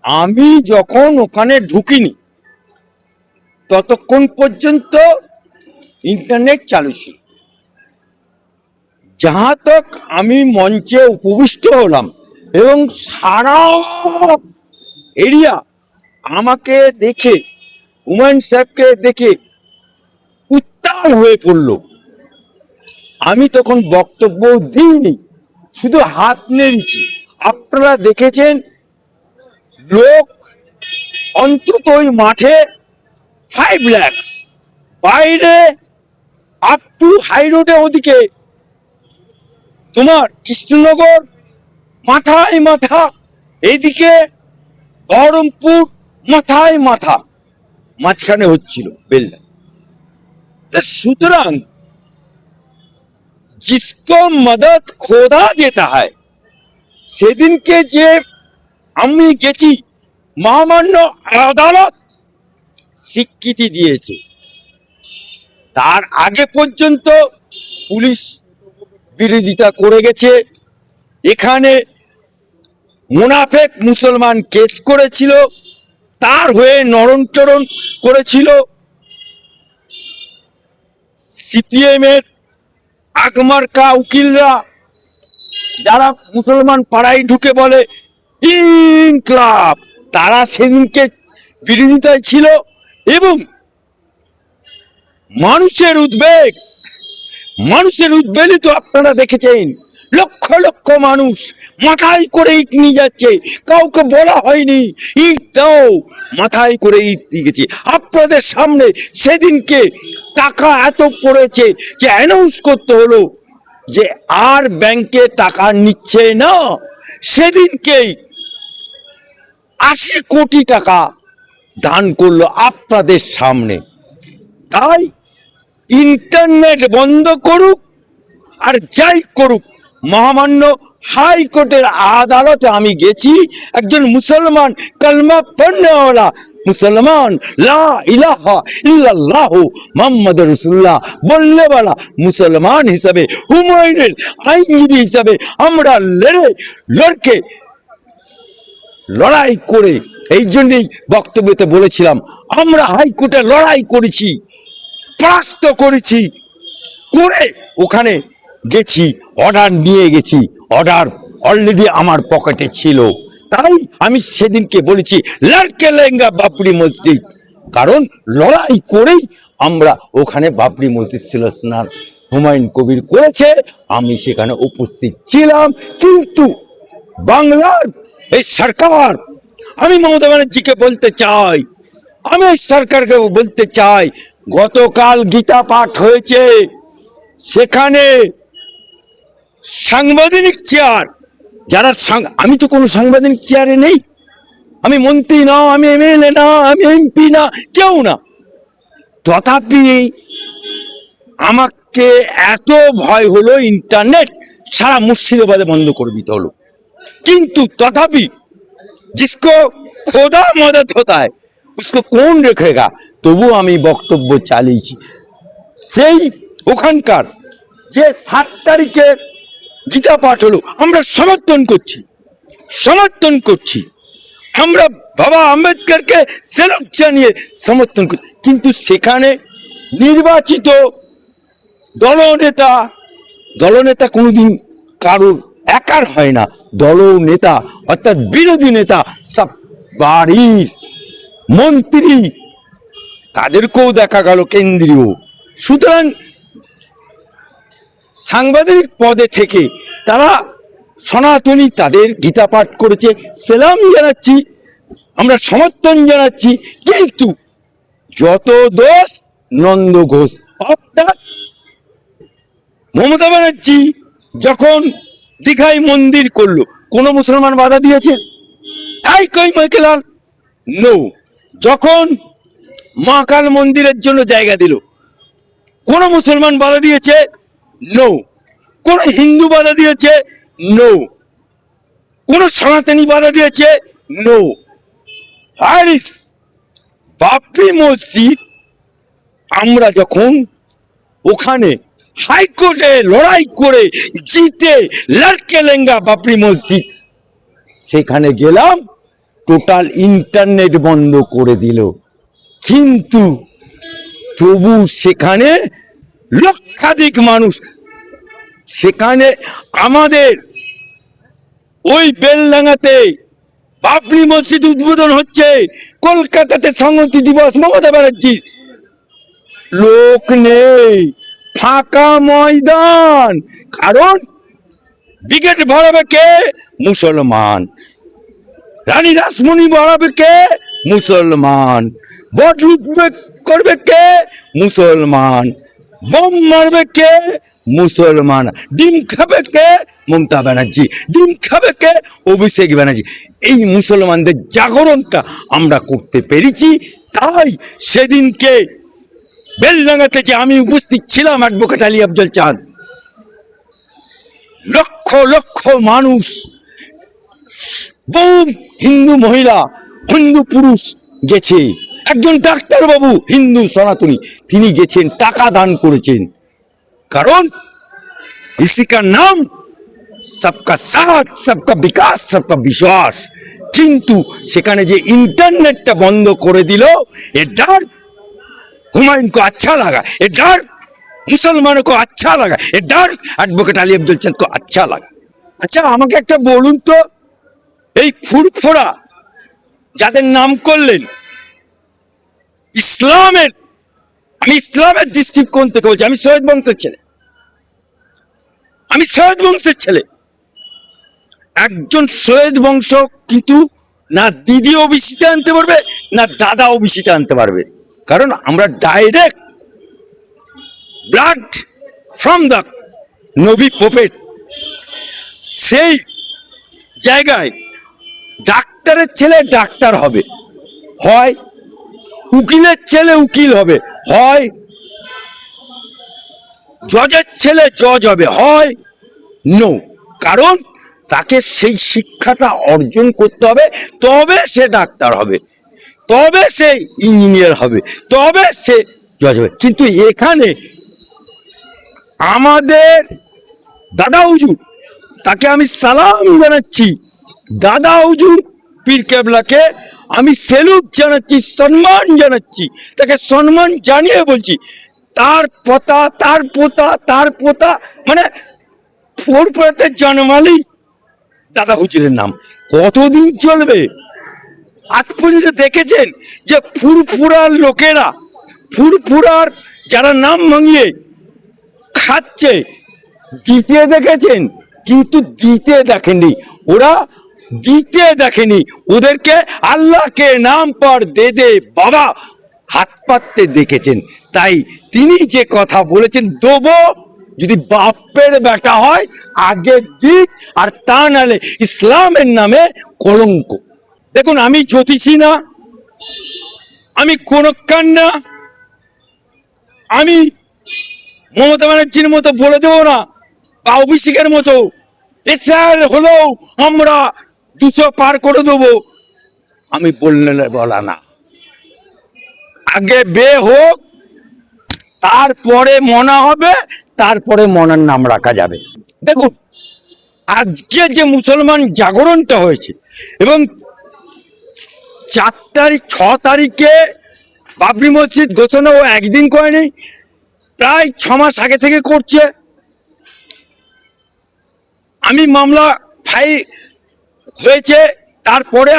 আমি যখন ওখানে ঢুকিনি ততক্ষণ পর্যন্ত ইন্টারনেট চালু ছিল। যাহা তক আমি মঞ্চে উপবিষ্ট হলাম এবং সারা এরিয়া আমাকে দেখে, হুমায়ুন সাহেবকে দেখে উত্তাল হয়ে পড়ল। আমি তখন বক্তব্য দিইনি, শুধু হাত নেড়েছি। আপনারা দেখেছেন লোক অন্তত ওই মাঠে 5 লাখ, বাইরে আপ টু হাই রোডে ওদিকে তোমার কৃষ্ণনগর মাথায় মাথা, এইদিকে বহরমপুর মাথায় মাথা, মাঝখানে হচ্ছিল বেলডা। সুতরাং जिसको मदद खोदा देता है, সেদিনকে যে আমি গেছি, মহামান্য আদালত স্বীকৃতি দিয়েছে। তার আগে পর্যন্ত পুলিশ বিরোধিতা করে গেছে। এখানে মুনাফেক মুসলমান কেস করেছিল, তার হয়ে নরণচরণ করেছিল সিপিএম এর আগমার্কা উকিলরা, যারা মুসলমান পাড়ায় ঢুকে বলে ইনকলাব, তারা সেদিনকে বিরোধিতায় ছিল। এবং মানুষের উদ্বেগে তো আপনারা দেখেছেন, লক্ষ লক্ষ মানুষ মাথায় করে ইট নিয়ে যাচ্ছে, কাউকে বলা হয়নি ইট দাও, মাথায় করে ইট দিয়ে গেছে। আপনাদের সামনে সেদিনকে টাকা এত পড়েছে যে অ্যানাউন্স করতে হলো যে আর ব্যাংকে টাকা নিচ্ছে না। সেদিনকেই 80 কোটি টাকা দান করলো আপনাদের সামনে। তাই ইন্টারনেট বন্ধ করুক আর যাই করুক, মহামান্য হাইকোর্টের আদালতে আমি গেছি, একজন মুসলমান কলমা পড়নেওয়ালা মুসলমান, লা ইলাহা ইল্লাল্লাহ মুহাম্মাদুর রাসূলুল্লাহ বললেওয়ালা মুসলমান হিসাবে, হুমায়ুনের আইনজীবী হিসাবে আমরা লড়াই করে, এই জন্যই বক্তব্যতে বলেছিলাম আমরা হাইকোর্টে লড়াই করেছি, পরাস্ত করেছি, করে ওখানে গেছি, অর্ডার নিয়ে গেছি। অর্ডার অলরেডি আমার পকেটে ছিল। তাই আমি সেদিনকে বলেছি লড়কে লেঙ্গা বাবরি মসজিদ, কারণ লড়াই করেই আমরা ওখানে বাবরি মসজিদ ছিল না, হুমায়ুন কবির করেছে, আমি সেখানে উপস্থিত ছিলাম। কিন্তু বাংলার এই সরকার, আমি মমতা ব্যানার্জিকে বলতে চাই, আমি সরকারকে বলতে চাই, গতকাল গীতা পাঠ হয়েছে, সেখানে সাংবিধানিক চেয়ার যারা, আমি তো কোনো সাংবিধানিক চেয়ারে নেই, আমি মন্ত্রী না, আমি এমএলএ না, আমি এমপি না, কেউ না। তথাপি আমাকে এত ভয় হলো, ইন্টারনেট সারা মুর্শিদাবাদে বন্ধ করে দিতে হলো। কিন্তু তথাপি जिसको খোদা মদদ होता है उसको कौन रखेगा, তবু আমি বক্তব্য চালিয়েছি। সেই ওখানকার যে 7 তারিখে গীতা পাঠ হলো, আমরা সমর্থন করছি, আমরা বাবা আম্বেদকরকে সেলুট জানিয়ে সমর্থন করছি। কিন্তু সেখানে নির্বাচিত দলনেতা কোনোদিন কারোর একার হয় না, দলনেতা অর্থাৎ বিরোধী নেতা, সব বাড়ির মন্ত্রী, তাদেরকেও দেখা গেল কেন্দ্রীয়। সুতরাং সাংবিধানিক পদে থেকে তারা সনাতনী, তাদের গীতা পাঠ করেছে, সেলাম জানাচ্ছি, আমরা সমর্থন জানাচ্ছি। কিন্তু যত দোষ নন্দ ঘোষ, অর্থাৎ মমতা ব্যানার্জি যখন দীঘায় মন্দির করলো, কোন মুসলমান বাধা দিয়েছে? এই কই মাইকেলাল নো। যখন মহাকাল মন্দিরের জন্য জায়গা দিল, কোন মুসলমান বাধা দিয়েছে? নো। কোন হিন্দু বাধা দিয়েছে? নো। কোন সনাতনী বাধা দিয়েছে? নো। হারিস বাবরি মসজিদ, আমরা যখন ওখানে হাইকোর্টে লড়াই করে জিতে লড়কে লেঙ্গা বাবরি মসজিদ, সেখানে গেলাম, টোটাল ইন্টারনেট বন্ধ করে দিল, কিন্তু তবু সেখানে লক্ষাধিক মানুষ, সেখানে আমাদের ওই বেলডাঙ্গাতে বাবরি মসজিদ উদ্বোধন হচ্ছে, কলকাতাতে সংহতি দিবস মমতা ব্যানার্জি, লোক নেই, ফাঁকা ময়দান। কারণ ব্রিগেড ভরাবে কে? মুসলমান। রানী রাসমণি ভরাবে কে? মুসলমান। বট লুটবে করবে কে? মুসলমান। বোম মারবে কে? মুসলমান। ডিম খাবে কে? মমতা ব্যানার্জি। ডিম খাবে কে? অভিষেক ব্যানার্জি। এই মুসলমানদের জাগরণটা আমরা করতে পেরেছি। তাই সেদিনকে বেলডাঙ্গাতে যে আমি উপস্থিত ছিলাম, অ্যাডভোকেট আলী আফজল চাঁদ, লক্ষ লক্ষ মানুষ, বহু হিন্দু মহিলা, হিন্দু পুরুষ গেছে, একজন ডাক্তারবাবু হিন্দু সনাতনী, তিনি গেছেন, টাকা দান করেছেন। কারণ ইসিকা নাম সবকা সাথ, সবকা বিকাশ, সবকা বিশ্বাস। কিন্তু সেখানে যে ইন্টারনেটটা বন্ধ করে দিল, এ डर हुमायूं को अच्छा लगा, ये डर मुसलमानों को अच्छा लगा, ये डर एडवोकेट আলী আফজল চাঁদ को अच्छा लगा। আচ্ছা, আমাকে একটা বলুন তো, এই ফুরফুরা যাদের নাম করলেন, ইসলামের, আমি ইসলামের দৃষ্টিকোণ থেকে বলছি, আমি সৈয়দ বংশের ছেলে, আমি সৈয়দ বংশের ছেলে। একজন সৈয়দ বংশ কিন্তু না দিদি ওবিসিতে আনতে পারবে, না দাদা ওবিসিতে আনতে পারবে। কারণ আমরা ডাইরেক্ট ব্লাড ফ্রম দ্য নবী প্রফেট। সেই জায়গায় ডাক্তারের ছেলে ডাক্তার হবে, হয় উকিলের ছেলে উকিল হবে, হয় জজের ছেলে জজ হবে, হয় নো। কারণ তাকে সেই শিক্ষাটা অর্জন করতে হবে, তবে সে ডাক্তার হবে, তবে সে ইঞ্জিনিয়ার হবে, তবে সে জজ হবে। কিন্তু এখানে আমাদের দাদা হুজুর, তাকে আমি সালাম জানাচ্ছি, দাদা হুজুর পীর কেবলাকে আমি সেলুট জানাচ্ছি, সম্মান জানাচ্ছি, তাকে সম্মান জানিয়ে বলছি, তার পোতা, তার পোতা, তার পোতা, মানে ফুরফুরাতে জন্মালেই দাদা হুজুরের নাম। কতদিন চলবে? আজ পর্যন্ত দেখেছেন যে ফুরফুরার লোকেরা, ফুরফুরার যারা নাম ভাঙিয়ে খাচ্ছে, দিতে দেখেছেন, কিন্তু দিতে দেখেনি, ওরা দিতে দেখেনি, ওদেরকে আল্লাহকে নাম পর দে দে বাবা হাত পাততে দেখেছেন। তাই তিনি যে কথা বলেছেন, দেবো যদি বাপের বেটা হয় আগে দিক, আর তা নালে ইসলামের নামে কলঙ্ক। দেখুন, আমি জ্যোতিষী না, আমি কোনকার না, আমি মমতা ব্যানার্জির মতো বলে দেবো না, বা অভিষেকের মতো এসআর হলেও আমরা 200 পার করে দেবো, আমি বললে বলা না। আগে বে হোক, তারপরে মনা হবে, তারপরে মনার নাম রাখা যাবে। দেখুন, আজকে যে মুসলমান জাগরণটা হয়েছে, এবং 4 তারিখ 6 তারিখে বাবরি মসজিদ ঘোষণা ও একদিন করেনি, প্রায় 6 মাস আগে থেকে করছে। আমি মামলা হয়েছে, তারপরে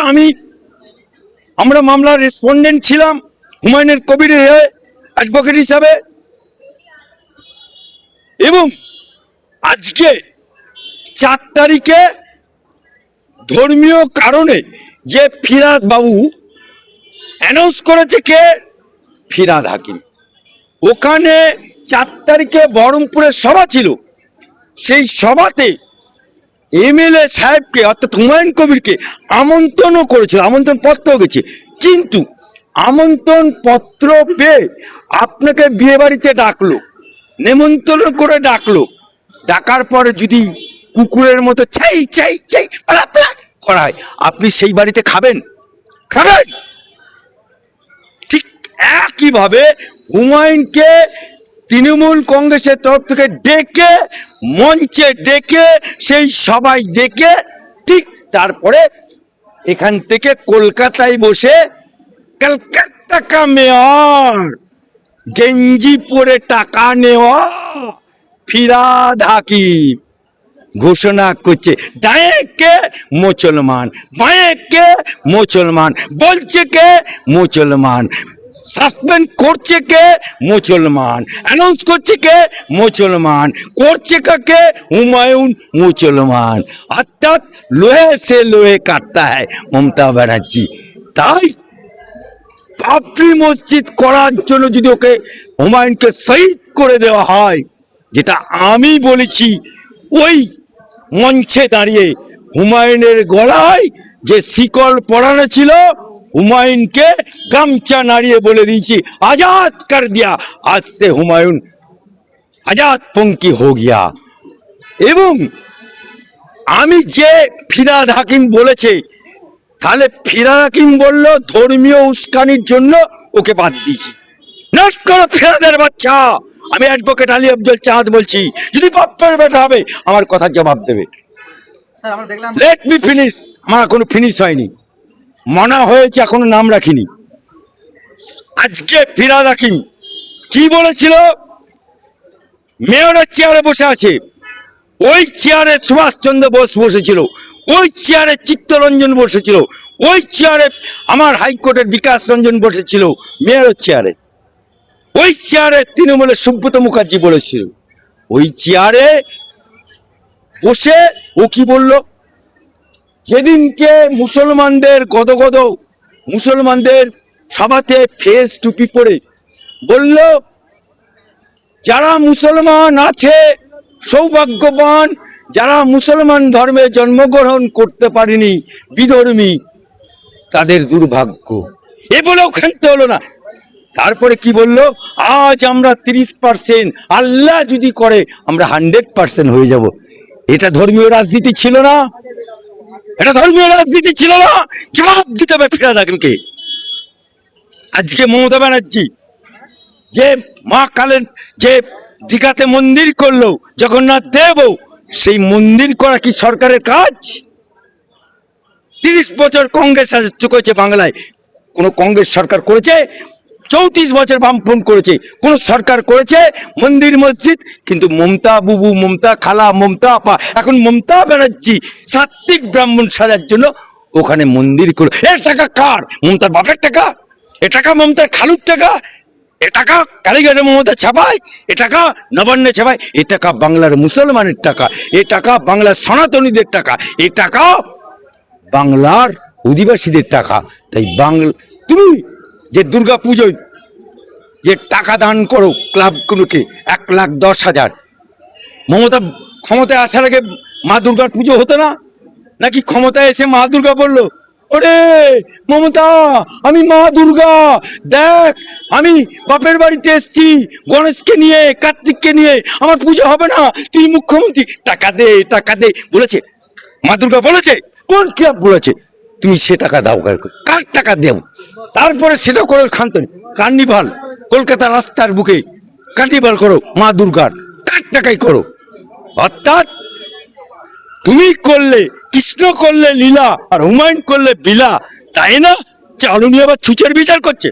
আমরা মামলার রেসপন্ডেন্ট ছিলাম হুমায়ুনের কবিরের অ্যাডভোকেট হিসাবে। এবং আজকে 4 তারিখে ধর্মীয় কারণে যে ফিরহাদ বাবু অ্যানাউন্স করেছে, কে? ফিরহাদ হাকিম। ওখানে 4 তারিখে বহরমপুরের সভা ছিল, সেই সভাতে এমএলএ সাহেবকে অর্থাৎ হুমায়ুন কবিরকে আমন্ত্রণও করেছিল, আমন্ত্রণ পত্র গেছে, কিন্তু আমন্ত্রণ পত্র পেয়ে আপনাকে বিয়ে বাড়িতে ডাকলো, নেমন্তন্ন করে ডাকলো, ডাকার পরে যদি কুকুরের মতো চাই চাই চাই করা হয়, আপনি সেই বাড়িতে খাবেন? খাবেন? ঠিক একইভাবে হুমায়ুনকে তৃণমূল কংগ্রেসের তরফ থেকে ডেকে, মঞ্চে ডেকে, সেই সবাই ডেকে, ঠিক তারপরে এখান থেকে কলকাতায় বসে কলকাতা কা মেয়র গেঞ্জি পরে টাকা নেওয়া ফিরাদ হাকিম ঘোষণা করছে, ডায়ে কে মুসলমান, বাঁয়ে কে মুসলমান, বলছে কে মুসলমান, সাসপেন্ড করছে কে মুসলমান, অ্যানাউন্স করছে কে মুসলমান, করছে কাকে হুমায়ুন মুসলমান। অর্থাৎ লোহে সে লোহে কাটতা হ্যায় মমতা ব্যানার্জি। তাই বাবরি মসজিদ করার জন্য যদি ওকে হুমায়ুনকে শহীদ করে দেওয়া হয়, যেটা আমি বলেছি ওই মঞ্চে দাঁড়িয়ে, হুমায়ুনের গলায় যে শিকল পরানো ছিল হুমায়ুনকে গামছা নাড়িয়ে বলে দিয়েছি আজাদ কর দিয়া, আজ সে হুমায়ুন আজাদ পঙ্কি হো গিয়া। এবং আমি যে ফিরাদ হাকিম বলেছে, তাহলে ফিরাদ হাকিম বলল ধর্মীয় উস্কানির জন্য ওকে বাদ দিয়েছি। নট করো ফিরাদের বাচ্চা, আমি অ্যাডভোকেট আলী আব্দুল চাঁদ বলছি, যদি বাপ্পার বেটা হবে আমার কথার জবাব দেবে। লেট মি ফিনিশ, আমার এখনো ফিনিশ হয়নি, মানা হয়েছে এখনো নাম রাখিনি। আজকে ফিরাদ হাকিম কি বলেছিল, মেয়রের চেয়ারে বসে আছে, ওই চেয়ারে সুভাষচন্দ্র বোস বসেছিল, ওই চেয়ারে চিত্তরঞ্জন বসেছিল, ওই চেয়ারে আমার হাইকোর্টের বিকাশ রঞ্জন বসেছিল মেয়রের চেয়ারে, ওই চেয়ারে তৃণমূলের সুব্রত মুখার্জি বলেছিল। ওই চেয়ারে বসে ও কি বলল, যেদিনকে মুসলমানদের গদগদ মুসলমানদের সভাতে ফেস টুপি পরে বলল, যারা মুসলমান আছে সৌভাগ্যবান, যারা মুসলমান ধর্মে জন্মগ্রহণ করতে পারেনি বিধর্মী তাদের দুর্ভাগ্য, এ বলেও ক্ষান্ত হলো না। তারপরে কি বলল, আজ আমরা 30%, আল্লাহ যদি করে আমরা 100% হয়ে যাব। এটা ধর্মীয় রাজনীতি ছিল না? এটা ধর্মীয় রাজনীতি ছিল না? জবাব দিতে হবে ফিরাদ হাকিমকে। আজকে মমতা ব্যানার্জি যে মা কালের যে দীঘাতে মন্দির করলো জগন্নাথ দেব, সেই মন্দির করা কি সরকারের কাজ? 30 বছর কংগ্রেস রাজত্ব করেছে বাংলায়, কোন কংগ্রেস সরকার করেছে? 34 বছর বামফ্রন্ট করেছে, কোন সরকার করেছে মন্দির মসজিদ? কিন্তু মমতা বুবু, মমতা খালা, মমতা আপা, এখন মমতা ব্যানার্জি সাত্বিক ব্রাহ্মণ সাজার জন্য ওখানে মন্দির করলো। এ টাকা কার? মমতার বাপের টাকা? এ টাকা মমতার খালুর টাকা? এ টাকা কালীঘাটে মমতা ছাপায়? এ টাকা নবান্নে ছাপায়? এ টাকা বাংলার মুসলমানের টাকা, এ টাকা বাংলার সনাতনীদের টাকা, এ টাকা বাংলার অধিবাসীদের টাকা। তাই বাংলা, তুমি যে দুর্গা পুজোয় যে টাকা দান করো ক্লাবগুলোকে 1,10,000, মমতা ক্ষমতায় আসার আগে মা দুর্গার পুজো হতো না? নাকি ক্ষমতায় এসে মা দুর্গা বললো, ওরে মমতা আমি মা দুর্গা, দেখ আমি বাপের বাড়িতে এসছি গণেশকে নিয়ে, কার্তিককে নিয়ে, আমার পুজো হবে না, তুই মুখ্যমন্ত্রী, টাকা দে টাকা দে বলেছে মা দুর্গা? বলেছে? কোন ক্লাব বলেছে? তুমি সে টাকা দাও, কার টাকা দেও? তারপরে সেটা করো খান্তনি কার্নিভাল, কলকাতা রাস্তার বুকে কার্নিভাল করো মা দুর্গার, কার টাকাই করো। অর্থাৎ তুমি করলে কৃষ্ণ করলে লীলা আর হুমায়ুন করলে বিলা, তাই না? চালুনি আবার ছুঁচের বিচার করছে।